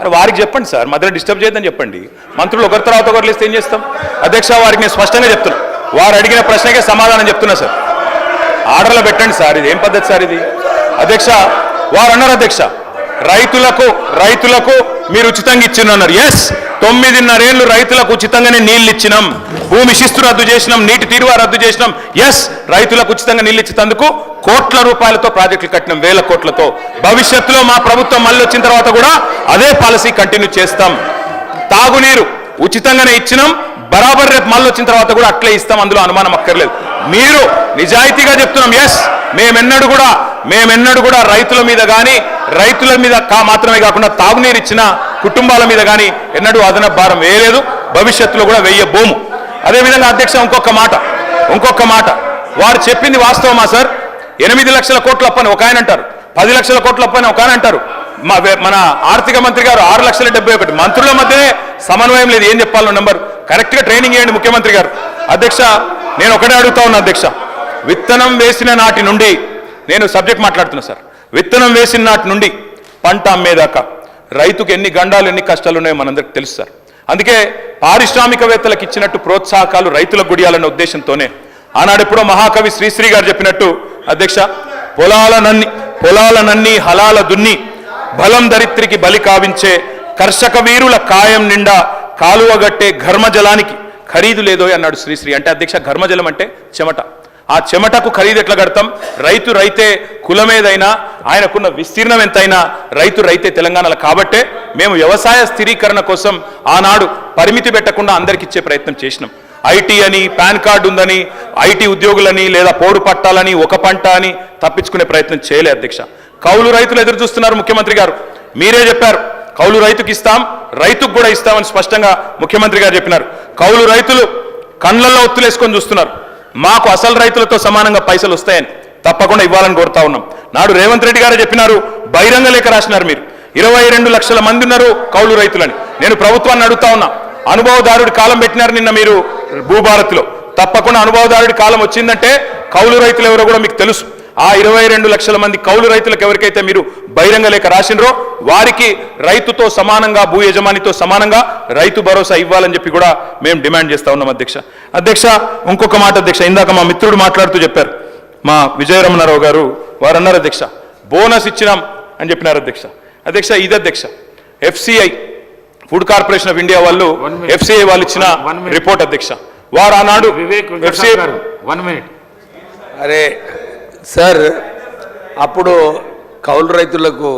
అరే వారికి చెప్పండి సార్, మధ్యలో డిస్టర్బ్ చేయొద్దని చెప్పండి. మంత్రులు ఒకరి తర్వాత ఒకరు లేస్తే ఏం చేస్తాం? అధ్యక్ష, వారికి నేను స్పష్టంగా చెప్తున్నా, వారు అడిగిన ప్రశ్నకే సమాధానం చెప్తున్నా సార్. ఆర్డర్లో పెట్టండి సార్, ఇది ఏం పద్ధతి సార్ ఇది? అధ్యక్ష, వారు అన్నారు అధ్యక్ష, రైతులకు మీరు ఉచితంగా ఇచ్చిన్నారు. ఎస్, 9.5 ఏళ్ళు రైతులకు ఉచితంగానే నీళ్లు ఇచ్చినాం, భూమి శిస్తు రద్దు చేసినాం, నీటి తీరువా రద్దు చేసినాం. ఎస్, రైతులకు ఉచితంగా నీళ్లు ఇచ్చేందుకు కోట్ల రూపాయలతో ప్రాజెక్టులు కట్టినాం, వేల కోట్లతో. భవిష్యత్తులో మా ప్రభుత్వం మళ్ళీ వచ్చిన తర్వాత కూడా అదే పాలసీ కంటిన్యూ చేస్తాం. తాగునీరు ఉచితంగానే ఇచ్చినాం, బరాబర్ రేపు మళ్ళీ వచ్చిన తర్వాత కూడా అట్లే ఇస్తాం, అందులో అనుమానం అక్కర్లేదు. మీరు నిజాయితీగా చెప్తున్నాం. ఎస్, మేమెన్నడూ కూడా రైతుల మీద కానీ, రైతుల మీద మాత్రమే కాకుండా తాగునీరు ఇచ్చిన కుటుంబాల మీద కానీ ఎన్నడూ అదనపు భారం వేయలేదు, భవిష్యత్తులో కూడా వెయ్యబోము. అదేవిధంగా అధ్యక్ష, ఇంకొక మాట, వారు చెప్పింది వాస్తవమా సార్? 8 లక్షల కోట్ల అప్పని ఒక ఆయన అంటారు, 10 లక్షల కోట్ల అప్పని ఒక ఆయన అంటారు. మన ఆర్థిక మంత్రి గారు 6,71,000. మంత్రుల మధ్యనే సమన్వయం లేదు. ఏం చెప్పాలో నెంబర్ కరెక్ట్గా ట్రైనింగ్ చేయండి ముఖ్యమంత్రి గారు. అధ్యక్ష, నేను ఒకటే అడుగుతా ఉన్నా అధ్యక్ష, విత్తనం వేసిన నాటి నుండి, నేను సబ్జెక్ట్ మాట్లాడుతున్నా సార్, విత్తనం వేసిన నాటి నుండి పంట అమ్మేదాకా రైతుకు ఎన్ని గండాలు ఎన్ని కష్టాలు ఉన్నాయో మనందరికి తెలుసు సార్. అందుకే పారిశ్రామికవేత్తలకు ఇచ్చినట్టు ప్రోత్సాహకాలు రైతులకు గుడియాలనే ఉద్దేశంతోనే ఆనాడు ఎప్పుడో మహాకవి శ్రీశ్రీ గారు చెప్పినట్టు అధ్యక్ష, పొలాలనన్నీ హలాల దున్ని బలం దరిత్రికి బలి కావించే కర్షక వీరుల కాయం నిండా కాలువగట్టే ఘర్మజలానికి ఖరీదు లేదో అన్నాడు శ్రీశ్రీ. అంటే అధ్యక్ష, ఘర్మజలం అంటే చెమట. ఆ చెమటకు ఖరీదు ఎట్లా కడతాం? రైతే కులమేదైనా, ఆయనకున్న విస్తీర్ణం ఎంతైనా రైతే తెలంగాణలో. కాబట్టే మేము వ్యవసాయ స్థిరీకరణ కోసం ఆనాడు పరిమితి పెట్టకుండా అందరికి ఇచ్చే ప్రయత్నం చేసినాం. ఐటీ అని, పాన్ కార్డు ఉందని, ఐటీ ఉద్యోగులని లేదా పోడు పట్టాలని, ఒక పంట అని తప్పించుకునే ప్రయత్నం చేయలే అధ్యక్ష. కౌలు రైతులు ఎదురు చూస్తున్నారు. ముఖ్యమంత్రి గారు మీరే చెప్పారు, కౌలు రైతుకి ఇస్తాం, రైతుకు కూడా ఇస్తామని స్పష్టంగా ముఖ్యమంత్రి గారు చెప్పినారు. కౌలు రైతులు కళ్ళల్లో ఒత్తులేసుకొని చూస్తున్నారు, మాకు అసలు రైతులతో సమానంగా పైసలు వస్తాయని. తప్పకుండా ఇవ్వాలని కోరుతా ఉన్నాం. నాడు రేవంత్ రెడ్డి గారే చెప్పినారు, బహిరంగ లేఖ రాసినారు మీరు, 22 లక్షల మంది ఉన్నారు కౌలు రైతులని. నేను ప్రభుత్వాన్ని అడుగుతా ఉన్నా, అనుభవదారుడి కాలం పెట్టినారు నిన్న మీరు భూభారత్లో. తప్పకుండా అనుభవదారుడి కాలం వచ్చిందంటే కౌలు రైతులు ఎవరో కూడా మీకు తెలుసు. ఆ 22 లక్షల మంది కౌలు రైతులకు ఎవరికైతే మీరు బహిరంగ లేఖ రాసినరో వారికి రైతుతో సమానంగా, భూ యజమానితో సమానంగా రైతు భరోసా ఇవ్వాలని చెప్పి కూడా మేము డిమాండ్ చేస్తా ఉన్నాం అధ్యక్ష. ఇంకొక మాట అధ్యక్ష, ఇందాక మా మిత్రుడు మాట్లాడుతూ చెప్పారు, మా విజయరమణారావు గారు, వారు అన్నారు అధ్యక్ష, బోనస్ ఇచ్చినాం అని చెప్పినారు అధ్యక్ష. ఇది అధ్యక్ష, FCI food corporation of India వాళ్ళు, FCI వాళ్ళు ఇచ్చిన రిపోర్ట్ అధ్యక్ష. వారు ఆనాడు అరే సార్, అప్పుడు కౌలు రైతులకు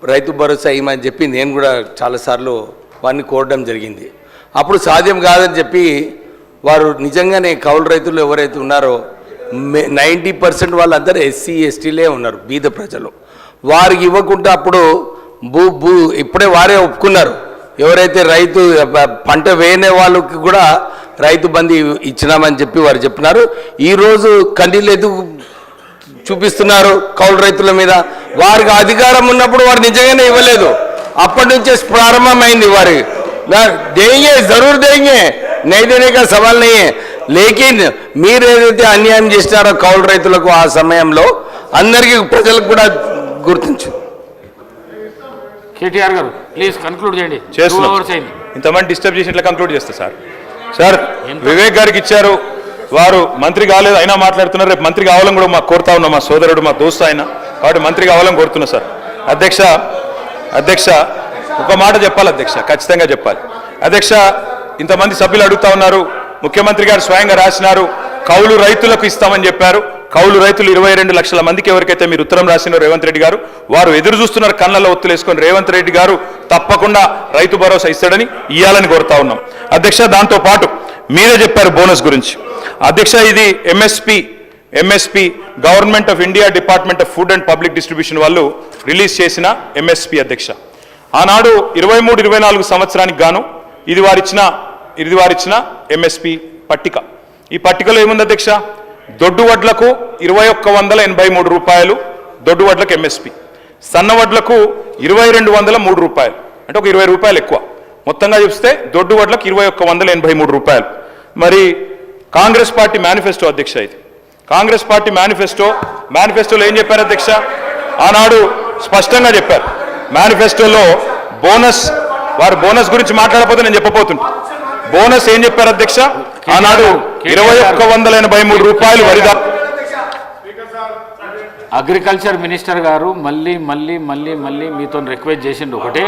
రైతు భరోసా ఇవ్వమని చెప్పి నేను కూడా చాలాసార్లు వారిని కోరడం జరిగింది. అప్పుడు సాధ్యం కాదని చెప్పి వారు నిజంగానే కౌలు రైతులు ఎవరైతే ఉన్నారో 90% వాళ్ళందరూ SC STలే ఉన్నారు, బీద ప్రజలు. వారికి ఇవ్వకుండా అప్పుడు ఇప్పుడే వారే ఒప్పుకున్నారు, ఎవరైతే రైతు పంట వేయనే వాళ్ళకి కూడా రైతు బంధు ఇచ్చినామని చెప్పి వారు చెప్పినారు. ఈరోజు కన్నీళ్ళు ఎందుకు చూపిస్తున్నారు కౌలు రైతుల మీద? వారికి అధికారం ఉన్నప్పుడు వారు నిజంగానే ఇవ్వలేదు. అప్పటి నుంచే ప్రారంభమైంది వారి देंगे, जरूर देंगे, नहीं देने का सवाल नहीं है. लेकिन మీరు ఏదైతే అన్యాయం చేస్తారో కౌలు రైతులకు ఆ సమయంలో అందరికీ ప్రజలకు కూడా గుర్తించు. కేటీఆర్ గారు ప్లీజ్ కంక్లూడ్ చేయండి. ఇంతమంది డిస్టర్బ్ చేసి ఇట్లా కంక్లూడ్ చేస్తా సార్. వివేక్ గారికి ఇచ్చారు, వారు మంత్రి కాలేదు అయినా మాట్లాడుతున్నారు. రేపు మంత్రి కావాలని కూడా మాకు కోరుతా ఉన్నాం, మా సోదరుడు మా దోస్తు ఆయన, కాబట్టి మంత్రి కావాలని కోరుతున్నా సార్. అధ్యక్ష ఒక మాట చెప్పాలి అధ్యక్ష, ఖచ్చితంగా చెప్పాలి అధ్యక్ష. ఇంతమంది సభ్యులు అడుగుతా ఉన్నారు, ముఖ్యమంత్రి గారు స్వయంగా రాసినారు కౌలు రైతులకు ఇస్తామని చెప్పారు. కౌలు రైతులు 22 లక్షల మందికి ఎవరికైతే మీరు ఉత్తరం రాసినారో రేవంత్ రెడ్డి గారు, వారు ఎదురు చూస్తున్నారు కళ్ళల్లో ఒత్తులేసుకొని. రేవంత్ రెడ్డి గారు తప్పకుండా రైతు భరోసా ఇస్తాడని ఇవ్వాలని కోరుతా ఉన్నాం అధ్యక్ష. దాంతో పాటు మీరే చెప్పారు బోనస్ గురించి అధ్యక్ష. ఇది MSP government of India department of food and public distribution వాళ్ళు రిలీజ్ చేసిన MSP అధ్యక్ష. ఆనాడు 23-24 సంవత్సరానికి గాను ఇది వారిచ్చిన MSP పట్టిక. ఈ పట్టికలో ఏముంది అధ్యక్ష? దొడ్డు వడ్లకు 2183 రూపాయలు దొడ్డు వడ్లకు MSP, సన్న వడ్లకు 2203 రూపాయలు, అంటే ఒక 20 రూపాయలు ఎక్కువ. మొత్తంగా చూస్తే దొడ్డు వడ్లకు 2183 రూపాయలు. మరి కాంగ్రెస్ పార్టీ మేనిఫెస్టో అధ్యక్ష, ఇది కాంగ్రెస్ పార్టీ మేనిఫెస్టోలో ఏం చెప్పారు అధ్యక్ష? ఆనాడు స్పష్టంగా చెప్పారు, మేనిఫెస్టోలో బోనస్ వారు బోనస్ గురించి మాట్లాడకపోతే నేను చెప్పబోతున్నా. బోనస్ ఏం చెప్పారు అధ్యక్ష? ఆనాడు 2183 రూపాయలు వరిదా. అగ్రికల్చర్ మినిస్టర్ గారు మళ్ళీ మళ్ళీ మళ్ళీ మళ్ళీ మీతో రిక్వెస్ట్ చేసిండు ఒకటే,